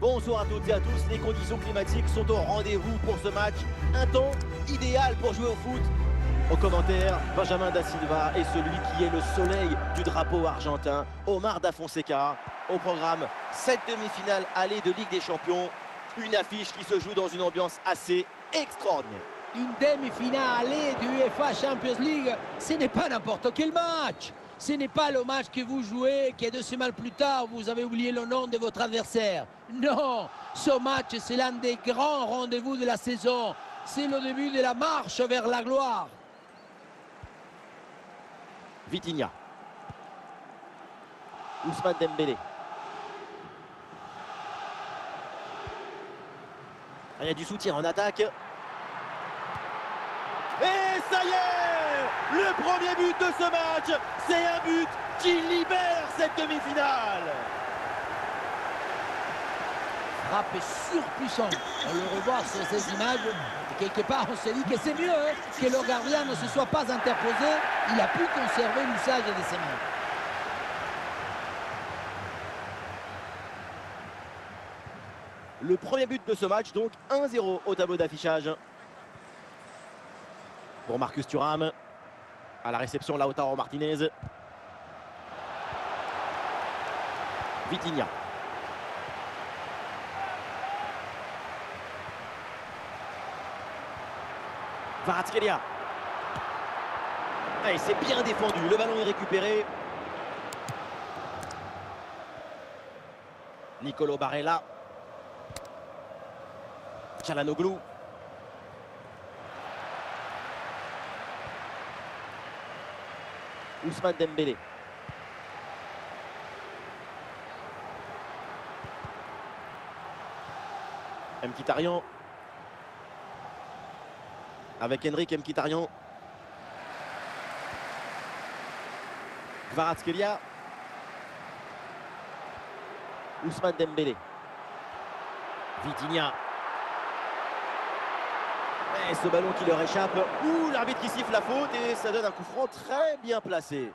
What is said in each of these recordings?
Bonsoir à toutes et à tous, les conditions climatiques sont au rendez-vous pour ce match. Un temps idéal pour jouer au foot. Au commentaire, Benjamin Da Silva et celui qui est le soleil du drapeau argentin, Omar Da Fonseca. Au programme, cette demi-finale allée de Ligue des Champions. Une affiche qui se joue dans une ambiance assez extraordinaire. Une demi-finale allée du UEFA Champions League, ce n'est pas n'importe quel match. Ce n'est pas le match que vous jouez, que 2 semaines plus tard, vous avez oublié le nom de votre adversaire. Non, ce match, c'est l'un des grands rendez-vous de la saison. C'est le début de la marche vers la gloire. Vitinha. Ousmane Dembélé. Il y a du soutien en attaque. Et ça y est! Le premier but de ce match, c'est un but qui libère cette demi-finale. Frappe surpuissante. On le revoit sur ces images. Et quelque part, on se dit que c'est mieux que le gardien ne se soit pas interposé. Il a pu conserver l'usage de ses mains. Le premier but de ce match, donc 1-0 au tableau d'affichage. Pour Marcus Thuram. À la réception, Lautaro Martinez. Vitinha. Kvaratskhelia. Et c'est bien défendu. Le ballon est récupéré. Nicolo Barella. Çalhanoğlu. Ousmane Dembélé. Mkhitaryan. Avec Henrik Mkhitaryan. Kvaratskhelia. Ousmane Dembélé. Vitinha. Et ce ballon qui leur échappe. Ouh, l'arbitre qui siffle la faute et ça donne un coup franc très bien placé.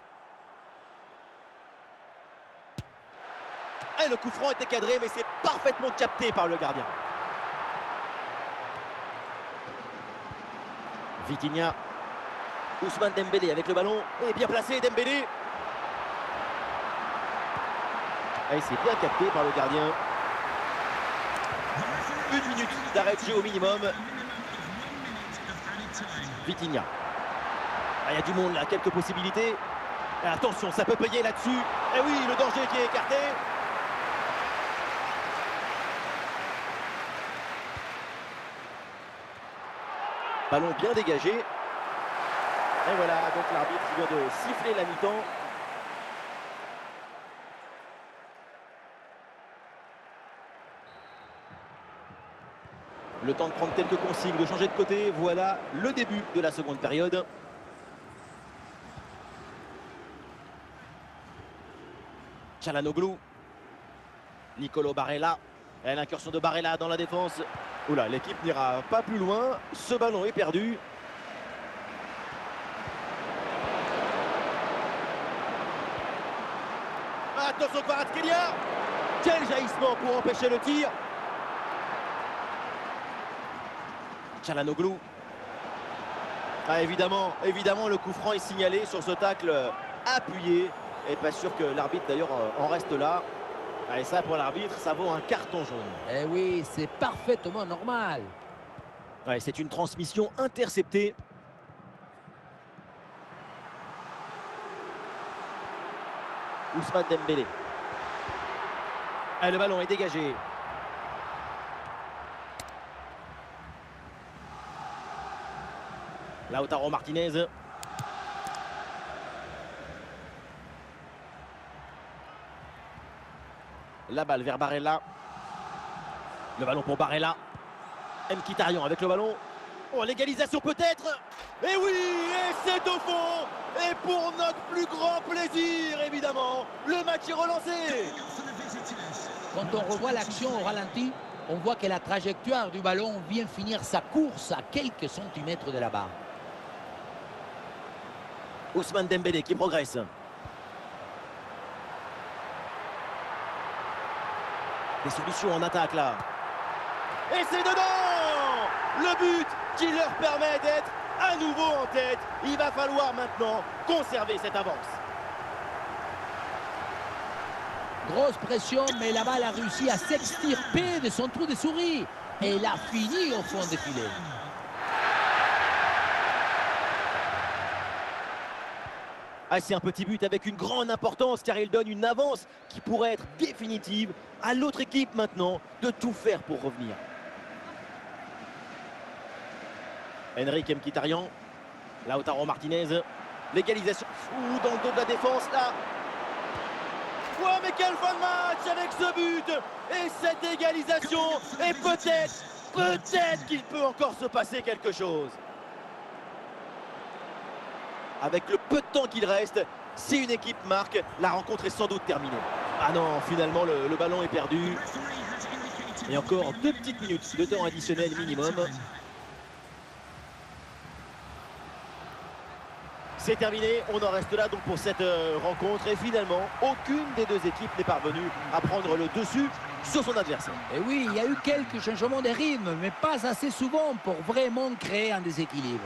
Et le coup franc était cadré, mais c'est parfaitement capté par le gardien. Vitinha. Ousmane Dembélé avec le ballon. Et bien placé, Dembélé. Et c'est bien capté par le gardien. 1 minute d'arrêt de jeu au minimum. Vitinha. Ah, il y a du monde là, quelques possibilités. Et attention, ça peut payer là-dessus. Et oui, le danger qui est écarté. Ballon bien dégagé. Et voilà, donc l'arbitre qui vient de siffler la mi-temps. Le temps de prendre quelques consignes, de changer de côté. Voilà le début de la seconde période. Çalhanoğlu. Nicolo Barella. Et l'incursion de Barella dans la défense. Oula, l'équipe n'ira pas plus loin. Ce ballon est perdu. Attention, Kvaratskhelia. Quel jaillissement pour empêcher le tir. Çalhanoğlu. Ah, évidemment, le coup franc est signalé sur ce tacle appuyé. Et pas sûr que l'arbitre d'ailleurs en reste là. Ah, et ça pour l'arbitre, ça vaut un carton jaune. Eh oui, c'est parfaitement normal. Ouais, c'est une transmission interceptée. Ousmane Dembélé. Ah, le ballon est dégagé. Lautaro Martinez. La balle vers Barella. Le ballon pour Barella. Mkhitaryan avec le ballon. Oh, l'égalisation peut-être. Et oui, et c'est au fond. Et pour notre plus grand plaisir, évidemment, le match est relancé. Quand on revoit l'action au ralenti, on voit que la trajectoire du ballon vient finir sa course à quelques centimètres de la barre. Ousmane Dembélé qui progresse. Des solutions en attaque là. Et c'est dedans! Le but qui leur permet d'être à nouveau en tête. Il va falloir maintenant conserver cette avance. Grosse pression, mais la balle a réussi à s'extirper de son trou de souris. Et il a fini au fond des filets. Ah, c'est un petit but avec une grande importance car il donne une avance qui pourrait être définitive. À l'autre équipe maintenant de tout faire pour revenir. Henrique Mkhitaryan, Lautaro Martinez, l'égalisation dans le dos de la défense là. Ouais, mais quelle fin de match avec ce but et cette égalisation. Et peut-être qu'il peut encore se passer quelque chose. Avec le peu de temps qu'il reste, si une équipe marque, la rencontre est sans doute terminée. Ah non, finalement le ballon est perdu. Et encore 2 petites minutes de temps additionnel minimum. C'est terminé, on en reste là donc pour cette rencontre. Et finalement, aucune des deux équipes n'est parvenue à prendre le dessus sur son adversaire. Et oui, il y a eu quelques changements de rythme, mais pas assez souvent pour vraiment créer un déséquilibre.